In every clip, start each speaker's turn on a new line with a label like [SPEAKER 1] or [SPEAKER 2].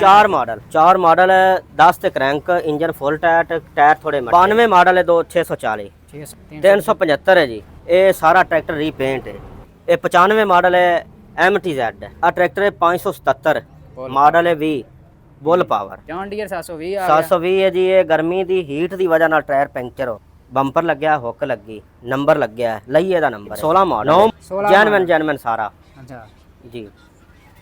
[SPEAKER 1] चार मॉडल है 10 ते क्रैंक इंजन फुल टायर थोड़े 92 मॉडल है 640 375 है जी। ये सारा ट्रैक्टर रीपेंट है। ये 95 मॉडल है MTZ है। आ ट्रैक्टर है 577 मॉडल है 20 बुल पावर
[SPEAKER 2] जॉन डीयर 720 आ गया
[SPEAKER 1] 720 है जी। ये गर्मी दी हीट दी वजह नाल टायर पंक्चर हो ਬੰਪਰ ਲੱਗਿਆ ਹੁੱਕ ਲੱਗੀ ਨੰਬਰ ਲੱਗਿਆ ਲਈਏ ਦਾ ਨੰਬਰ 16 ਮਾਡਲ ਜੈਨਮਨ ਸਾਰਾ
[SPEAKER 2] ਅੱਛਾ
[SPEAKER 1] ਜੀ।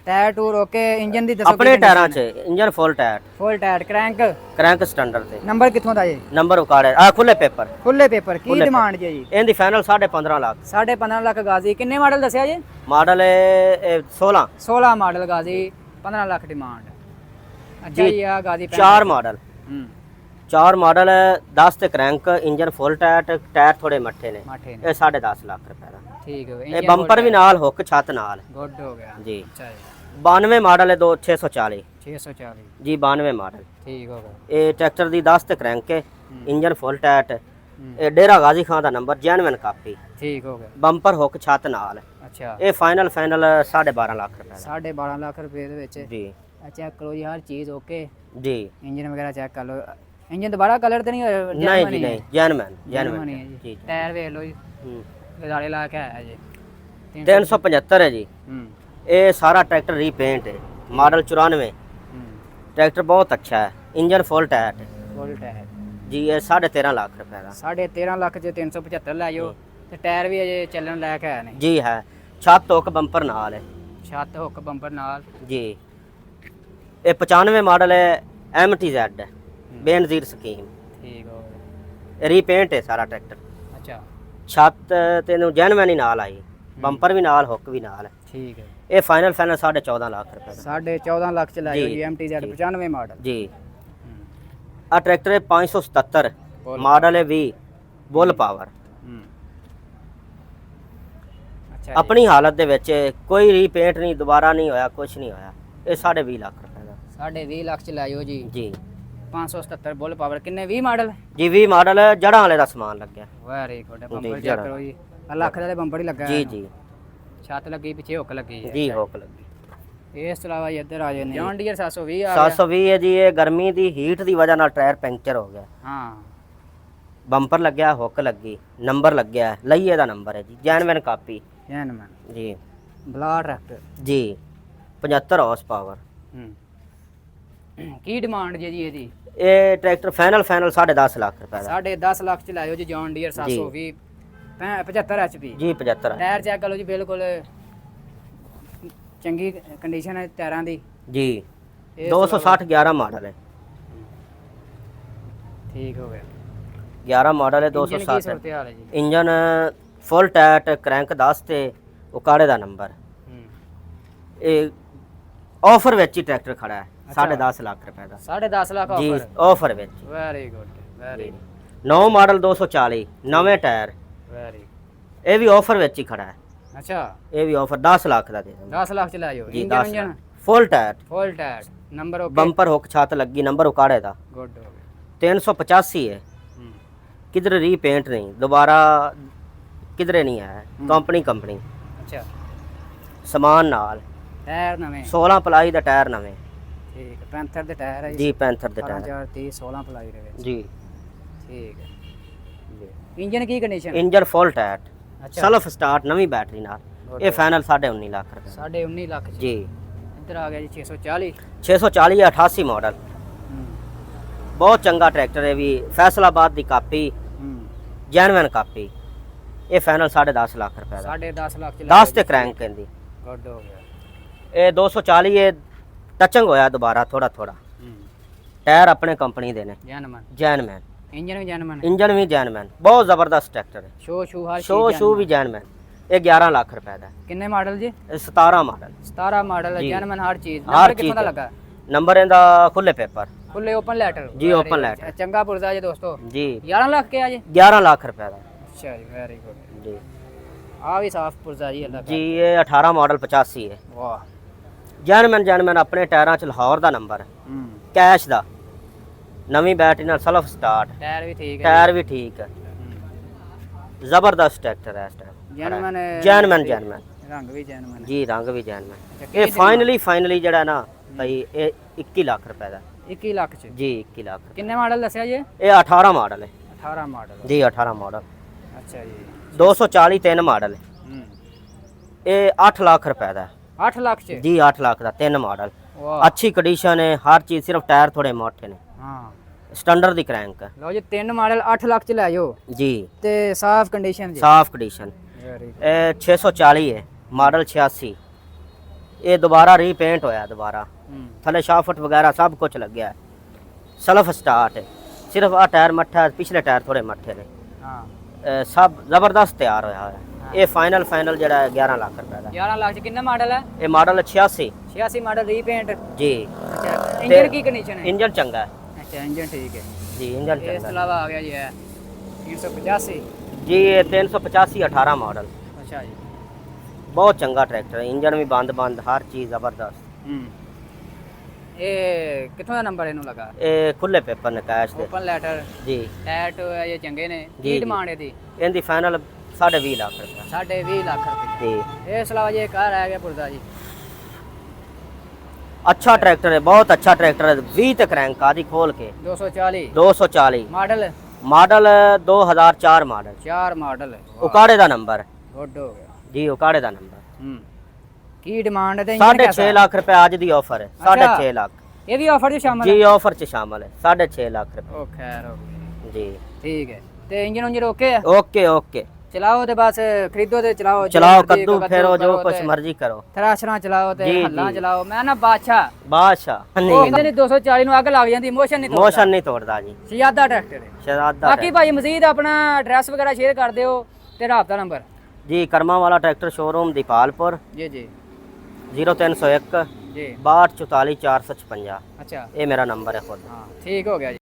[SPEAKER 2] ਟਾਇਰ ਟੂਰ ਓਕੇ ਇੰਜਨ ਦੀ ਦੱਸੋ
[SPEAKER 1] ਆਪਣੇ ਟਾਇਰਾਂ 'ਚ engine full tyre crank standard ਤੇ
[SPEAKER 2] ਨੰਬਰ ਕਿੱਥੋਂ ਦਾ ਜੀ
[SPEAKER 1] ਨੰਬਰ ਉਕਾੜੇ ਆ ਖੁੱਲੇ ਪੇਪਰ
[SPEAKER 2] ਕੀ ਡਿਮਾਂਡ ਜੀ
[SPEAKER 1] ਇਹਦੀ ਫਾਈਨਲ 15.5 ਲੱਖ
[SPEAKER 2] 15.5 ਲੱਖ ਗਾਜ਼ੀ ਕਿੰਨੇ ਮਾਡਲ ਦੱਸਿਆ ਜੀ
[SPEAKER 1] model 16
[SPEAKER 2] model Ghazi 15 lakh demand ਅੱਛਾ ਜੀ ਆ ਗਾਜ਼ੀ
[SPEAKER 1] ਚਾਰ ਮਾਡਲ 10 ਤੇ ਕ੍ਰੈਂਕ ਇੰਜਨ ਫੁੱਲ ਟਾਇਰ ਥੋੜੇ ਮੱਠੇ ਨੇ ਇਹ 10.5 ਲੱਖ ਰੁਪਏ ਦਾ
[SPEAKER 2] ਠੀਕ ਹੈ
[SPEAKER 1] ਇਹ ਬੰਪਰ ਵੀ ਨਾਲ ਹੁੱਕ ਛੱਤ ਨਾਲ
[SPEAKER 2] ਗੁੱਡ ਹੋ ਗਿਆ
[SPEAKER 1] ਜੀ।
[SPEAKER 2] ਅੱਛਾ ਜੀ
[SPEAKER 1] 92 ਮਾਡਲ ਹੈ 640
[SPEAKER 2] 640
[SPEAKER 1] ਜੀ 92 ਮਾਡਲ
[SPEAKER 2] ਠੀਕ ਹੋ ਗਿਆ
[SPEAKER 1] ਇਹ ਟਰੈਕਟਰ ਦੀ 10 ਤੇ ਕ੍ਰੈਂਕ ਹੈ ਇੰਜਨ ਫੁੱਲ ਟਾਇਰ ਇਹ ਡੇਰਾ ਗਾਜ਼ੀ ਖਾਨ ਦਾ ਨੰਬਰ ਜੈਨਵਨ ਕਾਪੀ
[SPEAKER 2] ਠੀਕ ਹੋ ਗਿਆ
[SPEAKER 1] ਬੰਪਰ ਹੁੱਕ ਛੱਤ ਨਾਲ
[SPEAKER 2] ਅੱਛਾ
[SPEAKER 1] ਇਹ ਫਾਈਨਲ 12.5 ਲੱਖ ਰੁਪਏ ਦਾ
[SPEAKER 2] 12.5 ਲੱਖ ਰੁਪਏ ਦੇ ਵਿੱਚ
[SPEAKER 1] ਜੀ।
[SPEAKER 2] ਚੈੱਕ ਕਰੋ ਜੀ ਹਰ ਚੀਜ਼ ਓਕੇ
[SPEAKER 1] ਜੀ
[SPEAKER 2] ਇੰਜਨ ਵਗੈਰਾ ਚੈੱਕ ਕਰ ਲਓ ਇੰਜਨ ਦੁਬਾਰਾ ਕਲਰ ਤੇ ਨਹੀਂ ਹੋਇਆ
[SPEAKER 1] ਨਹੀਂ ਜੀ ਨਹੀਂ ਜੈਨਵਨ
[SPEAKER 2] ਜੀ ਟਾਇਰ ਵੇਖ ਲਓ ਜੀ ਗਜ਼ਾਰੇ ਲਾ ਕੇ ਆਇਆ ਜੀ
[SPEAKER 1] 375 ਹੈ ਜੀ। ਇਹ ਸਾਰਾ ਟਰੈਕਟਰ ਰੀਪੇਂਟ ਹੈ ਮਾਡਲ 94 ट्रैक्टर बहुत अच्छा है इंजन फुल टायर जी। ये 13.5 लाख रुपए का
[SPEAKER 2] 13.5 लाख च 375 लै जाओ ते टायर भी अजे चलन लायक है ने
[SPEAKER 1] जी है। छत हुक बंपर नाल है
[SPEAKER 2] छत हुक बंपर नाल
[SPEAKER 1] जी। ये 95 मॉडल है MTZ है बेनजीर स्कीम
[SPEAKER 2] ठीक हो
[SPEAKER 1] रीपेंट है सारा ट्रैक्टर
[SPEAKER 2] अच्छा
[SPEAKER 1] छत तेन जैनवैन ही नाल आई बंपर भी नाल हुक भी नाल
[SPEAKER 2] ठीक है
[SPEAKER 1] ये फाइनल 14.5 लाख रुपए का
[SPEAKER 2] 14.5 लाख च लायो जी MTZ 95 मॉडल
[SPEAKER 1] जी। आ ट्रैक्टर है 577 मॉडल है 20 बुल पावर
[SPEAKER 2] अच्छा
[SPEAKER 1] अपनी हालत दे विच कोई रीपेंट नहीं दोबारा नहीं होया कुछ नहीं होया ये 20.5 लाख रुपए का
[SPEAKER 2] 20.5 लाख च लायो जी
[SPEAKER 1] जी।
[SPEAKER 2] 577 बुल पावर किन्ने 20 मॉडल
[SPEAKER 1] जी 20 मॉडल जड़ा वाले दा समान लग गया
[SPEAKER 2] वेरी गुड बंपर चेक करो जी लाख दा बंपर ही लगा
[SPEAKER 1] जी जी।
[SPEAKER 2] छत लगी पीछे हुक लगी है
[SPEAKER 1] जी हुक लगी।
[SPEAKER 2] इस अलावा इधर आ जाने जॉन डीयर 720 आ
[SPEAKER 1] 720 है जी। ये गर्मी दी हीट दी वजह नाल टायर पंक्चर हो गया
[SPEAKER 2] हां
[SPEAKER 1] बंपर लग गया हुक लगी नंबर लग गया लईए दा नंबर है जी जैनवैन कापी
[SPEAKER 2] जैनवैन
[SPEAKER 1] जी।
[SPEAKER 2] ब्ला ट्रैक्टर
[SPEAKER 1] जी 75 हॉर्स पावर
[SPEAKER 2] की डिमांड जी ਇਹਦੀ
[SPEAKER 1] ਇਹ ਟਰੈਕਟਰ ਫਾਈਨਲ 10.5 ਲੱਖ ਰੁਪਏ ਦਾ
[SPEAKER 2] 10.5 ਲੱਖ ਚ ਲਾਇਓ ਜੀ ਜੌਨ ਡੀਅਰ 720 75 HP
[SPEAKER 1] ਜੀ 75
[SPEAKER 2] ਟਾਇਰ ਚੈੱਕ ਕਰ ਲਓ ਜੀ ਬਿਲਕੁਲ ਚੰਗੀ ਕੰਡੀਸ਼ਨ ਹੈ ਟਾਇਰਾਂ ਦੀ
[SPEAKER 1] ਜੀ 260 11 ਮਾਡਲ ਹੈ
[SPEAKER 2] ਠੀਕ ਹੋ ਗਿਆ
[SPEAKER 1] 11 ਮਾਡਲ ਹੈ 260 ਇੰਜਨ ਫੁੱਲ ਟਾਇਰ ਕ੍ਰੈਂਕ 10 ਤੇ ਉਕਾੜੇ ਦਾ ਨੰਬਰ ਇਹ ਆਫਰ ਵਿੱਚ ਹੀ ਟਰੈਕਟਰ ਖੜਾ ਹੈ 10.5 ਲੱਖ ਰੁਪਏ ਦਾ
[SPEAKER 2] 10.5 ਲੱਖ
[SPEAKER 1] ਜੀ ਆਫਰ ਵਿੱਚ
[SPEAKER 2] ਵੈਰੀ ਗੁੱਡ ਵੈਰੀ
[SPEAKER 1] 9 ਮਾਡਲ 240 ਨਵੇਂ ਟਾਇਰ
[SPEAKER 2] ਵੈਰੀ
[SPEAKER 1] ਇਹ ਵੀ ਆਫਰ ਵਿੱਚ ਹੀ ਖੜਾ ਹੈ
[SPEAKER 2] ਅੱਛਾ
[SPEAKER 1] ਇਹ ਵੀ ਆਫਰ 10 ਲੱਖ ਦਾ ਦੇ ਦਾਂਗੇ
[SPEAKER 2] 10 ਲੱਖ ਚ ਲਾਇਓ
[SPEAKER 1] ਜੀ
[SPEAKER 2] engine
[SPEAKER 1] full tyre
[SPEAKER 2] number okay
[SPEAKER 1] bumper hook ਛੱਤ ਲੱਗੀ ਨੰਬਰ ਉਕਾੜੇ ਦਾ
[SPEAKER 2] ਗੁੱਡ ਹੋ ਗਿਆ
[SPEAKER 1] 385 है किधर रीपेंट नहीं दोबारा किधरे नहीं आया कंपनी
[SPEAKER 2] अच्छा
[SPEAKER 1] समान नाल
[SPEAKER 2] टायर नवे
[SPEAKER 1] 16 पलाई दा टायर नवे
[SPEAKER 2] ठीक पैंथर दे टायर है
[SPEAKER 1] जी पैंथर दे टायर
[SPEAKER 2] 430 16 पलाई दे
[SPEAKER 1] जी
[SPEAKER 2] ठीक है इंजन की कंडीशन
[SPEAKER 1] इंजन फुल टायर अच्छा सेल्फ स्टार्ट नवी बैटरी नाल ये फाइनल 19.5 लाख रुपए
[SPEAKER 2] 19.5 लाख
[SPEAKER 1] जी।
[SPEAKER 2] इधर आ गया जी 640
[SPEAKER 1] 88 मॉडल बहुत चंगा ट्रैक्टर है भी फैसलाबाद की कापी जैनवैन कापी ये फाइनल 10.5 लाख रुपए का
[SPEAKER 2] 10.5 लाख
[SPEAKER 1] 10 ते क्रैंक कहंदी
[SPEAKER 2] गुड हो गया
[SPEAKER 1] ये 240 ये टचिंग होया दोबारा थोड़ा टायर अपने कंपनी दे ने जैनमैन इंजन भी जैनमैन बहुत जबरदस्त ट्रैक्टर है शो भी जैनमैन ये 11 लाख रुपए का
[SPEAKER 2] किन्ने मॉडल जी
[SPEAKER 1] 17 मॉडल
[SPEAKER 2] जैनमैन हर चीज लगा
[SPEAKER 1] नंबर इंदा खुले पेपर
[SPEAKER 2] खुले ओपन लेटर
[SPEAKER 1] जी ओपन लेटर
[SPEAKER 2] चंगा पुरजा जी दोस्तों
[SPEAKER 1] जी
[SPEAKER 2] 11 लाख के जी
[SPEAKER 1] 11 लाख रुपए का
[SPEAKER 2] अच्छा जी वेरी गुड
[SPEAKER 1] जी।
[SPEAKER 2] आ भी साफ पुरजा जी अल्लाह
[SPEAKER 1] जी ये 18 मॉडल 85 है
[SPEAKER 2] वाह
[SPEAKER 1] जैनमैन अपने टायरां च लाहौर दा नंबर कैश दा नवी बैटरी नाल सेल्फ स्टार्ट टायर भी ठीक है जबरदस्त ट्रैक्टर है इस टाइम जैनमैन
[SPEAKER 2] रंग भी जैनमैन
[SPEAKER 1] जी रंग भी जैनमैन ये फाइनली जेड़ा ना ਭਾਈ ਇਹ 21 ਲੱਖ ਰੁਪਏ ਦਾ
[SPEAKER 2] 21 ਲੱਖ ਚ
[SPEAKER 1] ਜੀ 21 ਲੱਖ
[SPEAKER 2] ਕਿੰਨੇ ਮਾਡਲ ਦੱਸਿਆ ਜੀ?
[SPEAKER 1] ਇਹ 18 ਮਾਡਲ ਹੈ
[SPEAKER 2] 18 ਮਾਡਲ।
[SPEAKER 1] ਜੀ 18 ਮਾਡਲ
[SPEAKER 2] ਅੱਛਾ ਜੀ।
[SPEAKER 1] 240 3 ਮਾਡਲ ਹੈ
[SPEAKER 2] ਹੂੰ
[SPEAKER 1] ਇਹ 8 ਲੱਖ ਰੁਪਏ ਦਾ
[SPEAKER 2] 8 ਲੱਖ ਚ?
[SPEAKER 1] ਜੀ 8 ਲੱਖ ਦਾ 3 ਮਾਡਲ
[SPEAKER 2] ਵਾਹ।
[SPEAKER 1] अच्छी कंडीशन है हर चीज सिर्फ टायर थोड़े मोटे ने
[SPEAKER 2] ਹਾਂ
[SPEAKER 1] स्टैंडर्ड दी क्रैंक है
[SPEAKER 2] ਲਓ ਜੀ 3 ਮਾਡਲ 8 ਲੱਖ ਚ ਲੈ ਜਾਓ
[SPEAKER 1] जी
[SPEAKER 2] ਤੇ ਸਾਫ਼ ਕੰਡੀਸ਼ਨ ਜੀ।
[SPEAKER 1] साफ कंडीशन
[SPEAKER 2] ਵੈਰੀ
[SPEAKER 1] 640 है मॉडल 86 ये दोबारा रीपेंट होया दोबारा
[SPEAKER 2] ਹੂੰ
[SPEAKER 1] थले शाफट वगैरह सब कुछ लग गया है सेल्फ स्टार्ट है सिर्फ आ टायर मट्ठा है पिछले टायर थोड़े मट्ठे ने
[SPEAKER 2] ਹਾਂ
[SPEAKER 1] सब जबरदस्त तैयार होया है ये फाइनल जड़ा है 11 लाख रुपए का
[SPEAKER 2] 11 ਲੱਖ ਚ ਕਿੰਨਾ ਮਾਡਲ ਹੈ?
[SPEAKER 1] ये मॉडल 86
[SPEAKER 2] 86 ਮਾਡਲ ਰੀਪੇਂਟ।
[SPEAKER 1] जी
[SPEAKER 2] ਅੱਛਾ ਇੰਜਨ ਕੀ ਕੰਡੀਸ਼ਨ ਹੈ?
[SPEAKER 1] इंजन चंगा है
[SPEAKER 2] ਅੱਛਾ ਇੰਜਨ ਠੀਕ ਹੈ।
[SPEAKER 1] जी इंजन
[SPEAKER 2] ਇਸ
[SPEAKER 1] चंगा
[SPEAKER 2] ਤੋਂ
[SPEAKER 1] है
[SPEAKER 2] ਇਲਾਵਾ ਆ ਗਿਆ ਜੀ ਹੈ 385।
[SPEAKER 1] जी ये 385 18 मॉडल
[SPEAKER 2] ਅੱਛਾ ਜੀ।
[SPEAKER 1] बहुत चंगा ट्रैक्टर है इंजन भी बंद हर चीज जबरदस्त
[SPEAKER 2] ਹੂੰ ਇਹ ਕਿੱਥੋਂ ਦਾ ਨੰਬਰ ਇਹਨੂੰ ਲਗਾ?
[SPEAKER 1] ये खुले पेपर ने कैश दे
[SPEAKER 2] ਓਪਨ ਲੈਟਰ
[SPEAKER 1] जी
[SPEAKER 2] ਟੈਟ ਇਹ ਚੰਗੇ ਨੇ।
[SPEAKER 1] ਜੀ,
[SPEAKER 2] ਕੀ ਡਿਮਾਂਡ ਇਹਦੀ?
[SPEAKER 1] इनकी फाइनल 20.5 लाख रुपए
[SPEAKER 2] 20.5 ਲੱਖ ਰੁਪਏ।
[SPEAKER 1] जी
[SPEAKER 2] ਇਸ ਇਲਾਵਾ ਜੀ ਇੱਕ ਆ ਰਹਿ ਗਿਆ ਪੁਰਦਾ ਜੀ।
[SPEAKER 1] अच्छा ट्रैक्टर है बहुत अच्छा ट्रैक्टर है 20 तक रैंक आदि खोल के
[SPEAKER 2] 240
[SPEAKER 1] 240
[SPEAKER 2] ਮਾਡਲ
[SPEAKER 1] मॉडल 2004 मॉडल
[SPEAKER 2] 4 ਮਾਡਲ।
[SPEAKER 1] उकाड़े का नंबर
[SPEAKER 2] ਗੁੱਡ ਹੋ ਗਿਆ।
[SPEAKER 1] जी उकाड़े का नंबर
[SPEAKER 2] ਹੂੰ ਕੀ ਡਿਮਾਂਡ ਹੈ ਤੇ
[SPEAKER 1] 6.5 लाख रुपए आज दी ऑफर है 6.5 लाख
[SPEAKER 2] ਇਹ ਵੀ ਆਫਰ ਚ ਸ਼ਾਮਲ
[SPEAKER 1] जी
[SPEAKER 2] ਹੈ?
[SPEAKER 1] ऑफर च शामिल है 6.5 लाख रुपए
[SPEAKER 2] ਉਹ ਖੈਰ ਹੋ ਗਈ।
[SPEAKER 1] जी
[SPEAKER 2] ਠੀਕ ਹੈ ਤੇ ਇੰਜਨ ਉਂਜਨ ਓਕੇ ਆ?
[SPEAKER 1] ओके ओके
[SPEAKER 2] ਚਲਾਓ ਤੇ ਬਸ ਖਰੀਦੋ ਤੇ ਚਲਾਓ ਜੋ
[SPEAKER 1] चलाओ
[SPEAKER 2] ਮਰਜ਼ੀ
[SPEAKER 1] कद्दू फेरो जो
[SPEAKER 2] ਕਰੋ
[SPEAKER 1] कुछ
[SPEAKER 2] ਤੇ
[SPEAKER 1] मर्जी करो
[SPEAKER 2] ਥਰਾਸ਼ਰਾਂ ਚਲਾਓ ਤੇ
[SPEAKER 1] ਜੀ,
[SPEAKER 2] ਹੱਲਾਂ
[SPEAKER 1] ਜੀ।
[SPEAKER 2] ਚਲਾਓ। ਮੈਂ ਨਾ ਬਾਦਸ਼ਾਹ
[SPEAKER 1] बादशाह
[SPEAKER 2] ਉਹ
[SPEAKER 1] नहीं
[SPEAKER 2] ਕਹਿੰਦੇ ਨੇ 240 ਨੂੰ ਅੱਗ ਲੱਗ ਜਾਂਦੀ ਮੋਸ਼ਨ ਨਹੀਂ ਤੋੜਦਾ।
[SPEAKER 1] मोशन नहीं तोड़ता जी
[SPEAKER 2] ਸ਼ਿਆਦਾ ਟਰੈਕਟਰ ਹੈ।
[SPEAKER 1] शहजादा
[SPEAKER 2] ਬਾਕੀ ਭਾਈ ਮਜ਼ੀਦ ਆਪਣਾ ਐਡਰੈਸ ਵਗੈਰਾ ਸ਼ੇਅਰ ਕਰ ਦਿਓ ਤੇ ਰਾਬਤਾ ਨੰਬਰ।
[SPEAKER 1] जी कर्मा वाला ट्रैक्टर शोरूम दीपालपुर
[SPEAKER 2] ਜੀ ਜੀ
[SPEAKER 1] 0301
[SPEAKER 2] ਜੀ
[SPEAKER 1] 62 44 456
[SPEAKER 2] ਅੱਛਾ
[SPEAKER 1] ये मेरा नंबर है खुद
[SPEAKER 2] ਹਾਂ ਠੀਕ ਹੋ ਗਿਆ ਜੀ।